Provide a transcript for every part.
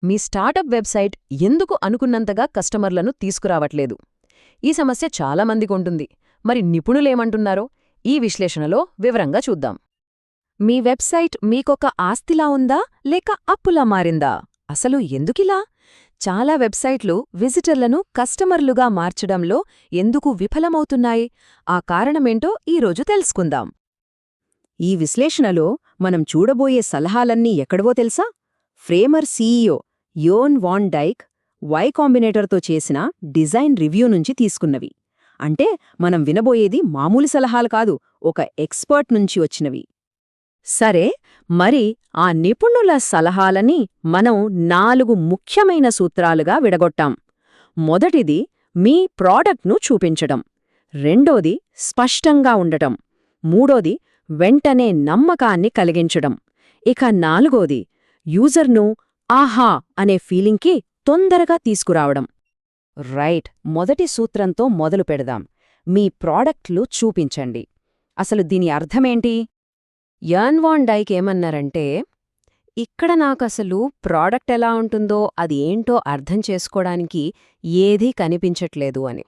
మీ startup website ఎందుకు అనుకున్నంతగా కస్టమర్లను తీసుకురావట్లేదు? ఈ సమస్య చాలామందికి ఉంటుంది. మరి నిపుణులేమంటున్నారో ఈ విశ్లేషణలో వివరంగా చూద్దాం. మీ వెబ్సైట్ మీకొక ఆస్తిలా ఉందా లేక అప్పులా మారిందా? అసలు ఎందుకిలా? చాలా వెబ్సైట్లు విజిటర్లను కస్టమర్లుగా మార్చడంలో ఎందుకు విఫలమవుతున్నాయి? ఆ కారణమేంటో ఈరోజు తెలుసుకుందాం. ఈ విశ్లేషణలో మనం చూడబోయే సలహాలన్నీ ఎక్కడవో తెలుసా? ఫ్రేమర్ సీఈఓ యోన్ వాన్ డైక్ వై కాంబినేటర్తో చేసిన డిజైన్ రివ్యూ నుంచి తీసుకున్నవి. అంటే మనం వినబోయేది మామూలు సలహాలు కాదు, ఒక ఎక్స్పర్ట్ నుంచి వచ్చినవి. సరే, మరి ఆ నిపుణుల సలహాలని మనం 4 ముఖ్యమైన సూత్రాలుగా విడగొట్టాం. మొదటిది మీ ప్రాడక్ట్ను చూపించడం, రెండోది స్పష్టంగా ఉండటం, మూడోది వెంటనే నమ్మకాన్ని కలిగించడం, ఇక నాలుగోది యూజర్ను ఆహా అనే ఫీలింగ్కి తొందరగా తీసుకురావడం. రైట్, మొదటి సూత్రంతో మొదలు పెడదాం. మీ ప్రాడక్ట్లు చూపించండి. అసలు దీని అర్థమేంటి? యాన్ వాన్ డైక్ ఏమన్నారంటే, ఇక్కడ నాకసలు ప్రాడక్ట్ ఎలా ఉంటుందో అది ఏంటో అర్థం చేసుకోవడానికి ఏదీ కనిపించట్లేదు అని.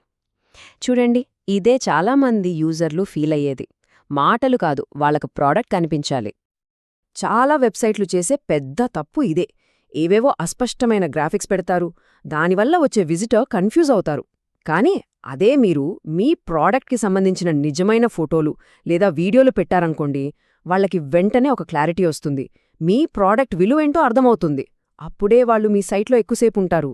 చూడండి, ఇదే చాలామంది యూజర్లు ఫీల్ అయ్యేది. మాటలు కాదు, వాళ్ళకు ప్రాడక్ట్ కనిపించాలి. చాలా వెబ్సైట్లు చేసే పెద్ద తప్పు ఇదే. ఏవేవో అస్పష్టమైన గ్రాఫిక్స్ పెడతారు, దానివల్ల వచ్చే విజిటర్ కన్ఫ్యూజ్ అవుతారు. కానీ అదే మీరు మీ ప్రాడక్ట్కి సంబంధించిన నిజమైన ఫోటోలు లేదా వీడియోలు పెట్టారనుకోండి, వాళ్ళకి వెంటనే ఒక క్లారిటీ వస్తుంది, మీ ప్రాడక్ట్ విలువేంటో అర్థమవుతుంది. అప్పుడే వాళ్ళు మీ సైట్లో ఎక్కువసేపు ఉంటారు.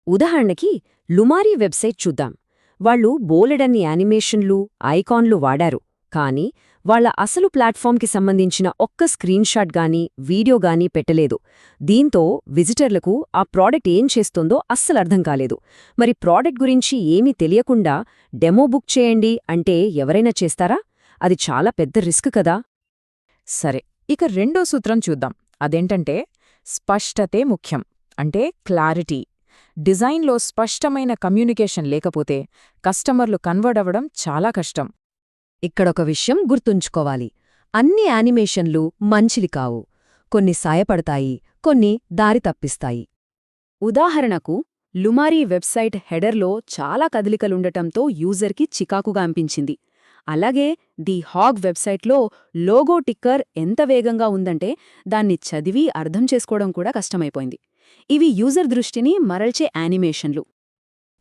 ఉదాహరణకి లుమారీ వెబ్సైట్ చూద్దాం. వాళ్ళు బోలెడన్ని యానిమేషన్లు, ఐకాన్లు వాడారు, కానీ వాళ్ళ అసలు ప్లాట్ఫామ్కి సంబంధించిన ఒక్క స్క్రీన్షాట్ గానీ వీడియో గానీ పెట్టలేదు. దీంతో విజిటర్లకు ఆ ప్రాడక్ట్ ఏం చేస్తుందో అస్సలు అర్థం కాలేదు. మరి ప్రాడక్ట్ గురించి ఏమీ తెలియకుండా డెమో బుక్ చేయండి అంటే ఎవరైనా చేస్తారా? అది చాలా పెద్ద రిస్క్ కదా. సరే, ఇక రెండో సూత్రం చూద్దాం. అదేంటంటే స్పష్టతే ముఖ్యం, అంటే క్లారిటీ. డిజైన్లో స్పష్టమైన కమ్యూనికేషన్ లేకపోతే కస్టమర్లు కన్వర్ట్ అవ్వడం చాలా కష్టం. ఇక్కడొక విషయం గుర్తుంచుకోవాలి. అన్ని యానిమేషన్లు మంచివి కావు. కొన్ని సాయపడతాయి, కొన్ని దారి తప్పిస్తాయి. ఉదాహరణకు లుమారీ వెబ్సైట్ హెడర్లో చాలా కదలికలుండటంతో యూజర్కి చికాకుగా అనిపించింది. అలాగే ది హాగ్ వెబ్సైట్లో లోగో టిక్కర్ ఎంత వేగంగా ఉందంటే దాన్ని చదివి అర్థం చేసుకోవడం కూడా కష్టమైపోయింది. ఇవి యూజర్ దృష్టిని మరల్చే యానిమేషన్లు.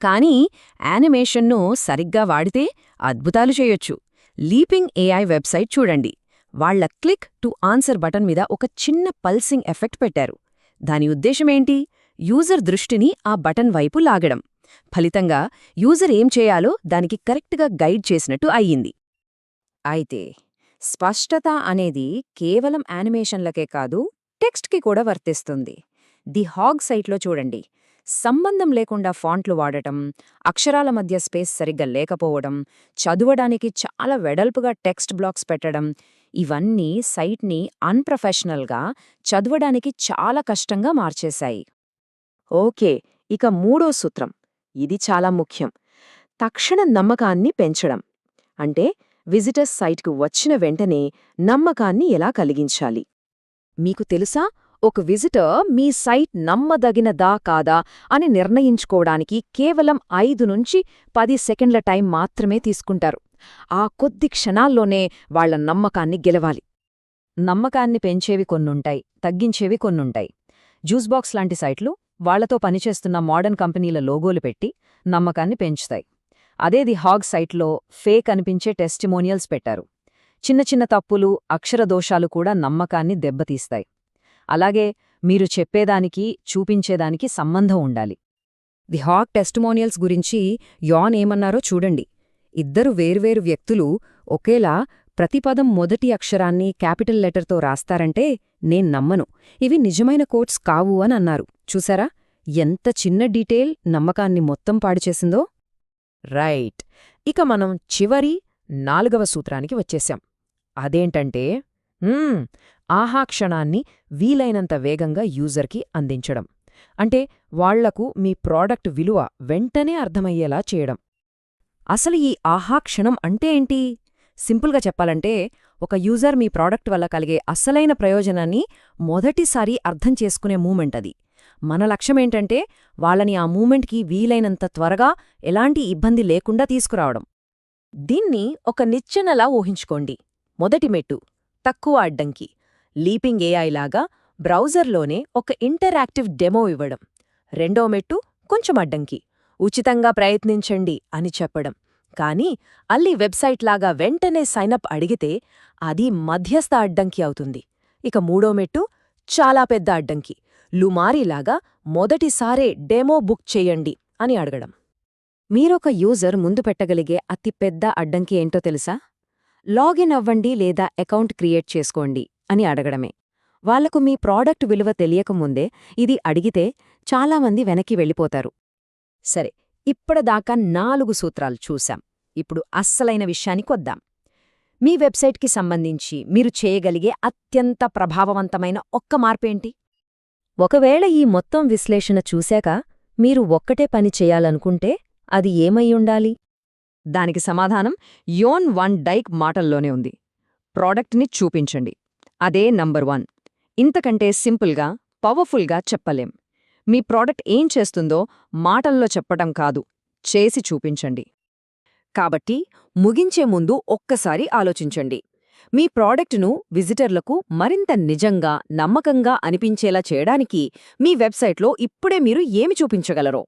కానీ యానిమేషన్ను సరిగ్గా వాడితే అద్భుతాలు చేయొచ్చు. లీపింగ్ ఏఐ వెబ్సైట్ చూడండి. వాళ్ల క్లిక్ టు ఆన్సర్ బటన్ మీద ఒక చిన్న పల్సింగ్ ఎఫెక్ట్ పెట్టారు. దాని ఉద్దేశమేంటి? యూజర్ దృష్టిని ఆ బటన్ వైపు లాగడం. ఫలితంగా యూజర్ ఏం చేయాలో దానికి కరెక్ట్గా గైడ్ చేసినట్టు అయ్యింది. అయితే స్పష్టత అనేది కేవలం యానిమేషన్లకే కాదు, టెక్స్ట్కి కూడా వర్తిస్తుంది. ది హాగ్ సైట్లో చూడండి. సంబంధం లేకుండా ఫాంట్లు వాడటం, అక్షరాల మధ్య స్పేస్ సరిగ్గా లేకపోవడం, చదవడానికి చాలా వెడల్పుగా టెక్స్ట్ బ్లాక్స్ పెట్టడం, ఇవన్నీ సైట్ని అన్ప్రొఫెషనల్గా, చదవడానికి చాలా కష్టంగా మార్చేశాయి. ఓకే, ఇక మూడో సూత్రం, ఇది చాలా ముఖ్యం. తక్షణ నమ్మకాన్ని పెంచడం. అంటే విజిటర్స్ సైట్కు వచ్చిన వెంటనే నమ్మకాన్ని ఎలా కలిగించాలి? మీకు తెలుసా, ఒక విజిటర్ మీ సైట్ నమ్మదగినదా కాదా అని నిర్ణయించుకోవడానికి కేవలం 5 నుంచి 10 సెకండ్ల టైం మాత్రమే తీసుకుంటారు. ఆ కొద్ది క్షణాల్లోనే వాళ్ల నమ్మకాన్ని గెలవాలి. నమ్మకాన్ని పెంచేవి కొన్నుంటాయి, తగ్గించేవి కొన్నుంటాయి. జ్యూస్బాక్స్ లాంటి సైట్లు వాళ్లతో పనిచేస్తున్న మోడర్న్ కంపెనీల లోగోలు పెట్టి నమ్మకాన్ని పెంచుతాయి. అదే ది హాగ్ సైట్లో ఫేక్ అనిపించే టెస్టిమోనియల్స్ పెట్టారు. చిన్న చిన్న తప్పులు, అక్షర దోషాలు కూడా నమ్మకాన్ని దెబ్బతీస్తాయి. అలాగే మీరు చెప్పేదానికి, చూపించేదానికి సంబంధం ఉండాలి. ది హాగ్ టెస్టిమోనియల్స్ గురించి యాన్ ఏమన్నారో చూడండి. ఇద్దరు వేర్వేరు వ్యక్తులు ఒకేలా ప్రతి పదం మొదటి అక్షరాన్ని క్యాపిటల్ లెటర్తో రాస్తారంటే నేను నమ్మను, ఇవి నిజమైన కోట్స్ కావు అని అన్నారు. చూసారా, ఎంత చిన్న డీటెయిల్ నమ్మకాన్ని మొత్తం పాడుచేసిందో. రైట్, ఇక మనం చివరి 4వ సూత్రానికి వచ్చేశాం. అదేంటంటే ఆహా క్షణాన్ని వీలైనంత వేగంగా యూజర్కి అందించడం. అంటే వాళ్లకు మీ ప్రాడక్ట్ విలువ వెంటనే అర్థమయ్యేలా చేయడం. అసలు ఈ ఆహా క్షణం అంటే ఏంటి? సింపుల్గా చెప్పాలంటే, ఒక యూజర్ మీ ప్రాడక్ట్ వల్ల కలిగే అసలైన ప్రయోజనాన్ని మొదటిసారి అర్థం చేసుకునే మూమెంట్ అది. మన లక్ష్యమేంటంటే వాళ్ళని ఆ మూమెంట్కి వీలైనంత త్వరగా ఎలాంటి ఇబ్బంది లేకుండా తీసుకురావడం. దీన్ని ఒక నిచ్చెనలా ఊహించుకోండి. మొదటి మెట్టు తక్కువ అడ్డంకి, లీపింగ్ ఏఐ లాగా బ్రౌజర్లోనే ఒక ఇంటరాక్టివ్ డెమో ఇవ్వడం. రెండో మెట్టు కొంచెం అడ్డంకి, ఉచితంగా ప్రయత్నించండి అని చెప్పడం. కానీ అల్లి వెబ్సైట్లాగా వెంటనే సైనప్ అడిగితే అది మధ్యస్థ అడ్డంకి అవుతుంది. ఇక మూడో మెట్టు చాలా పెద్ద అడ్డంకి, లుమారీలాగా మొదటిసారే డెమో బుక్ చెయ్యండి అని అడగడం. మీరొక యూజర్ ముందు పెట్టగలిగే అతిపెద్ద అడ్డంకి ఏంటో తెలుసా? లాగిన్ అవ్వండి లేదా అకౌంట్ క్రియేట్ చేసుకోండి అని అడగడమే. వాళ్లకు మీ ప్రాడక్ట్ విలువ తెలియకముందే ఇది అడిగితే చాలామంది వెనక్కి వెళ్ళిపోతారు. సరే, ఇప్పటిదాకా 4 సూత్రాలు చూశాం. ఇప్పుడు అస్సలైన విషయానికొద్దాం. మీ వెబ్సైట్కి సంబంధించి మీరు చేయగలిగే అత్యంత ప్రభావవంతమైన ఒక్క మార్పేంటి? ఒకవేళ ఈ మొత్తం విశ్లేషణ చూశాక మీరు ఒక్కటే పని చేయాలనుకుంటే అది ఏమయ్యుండాలి? దానికి సమాధానం యోన్ వన్ డైక్ మాటల్లోనే ఉంది. ప్రాడక్ట్ని చూపించండి. అదే నంబర్ 1. ఇంతకంటే సింపుల్గా, పవర్ఫుల్గా చెప్పలేం. మీ ప్రాడక్ట్ ఏం చేస్తుందో మాటల్లో చెప్పడం కాదు, చేసి చూపించండి. కాబట్టి ముగించే ముందు ఒక్కసారి ఆలోచించండి. మీ ప్రాడక్టును విజిటర్లకు మరింత నిజంగా, నమ్మకంగా అనిపించేలా చేయడానికి మీ వెబ్సైట్లో ఇప్పుడే మీరు ఏమి చూపించగలరో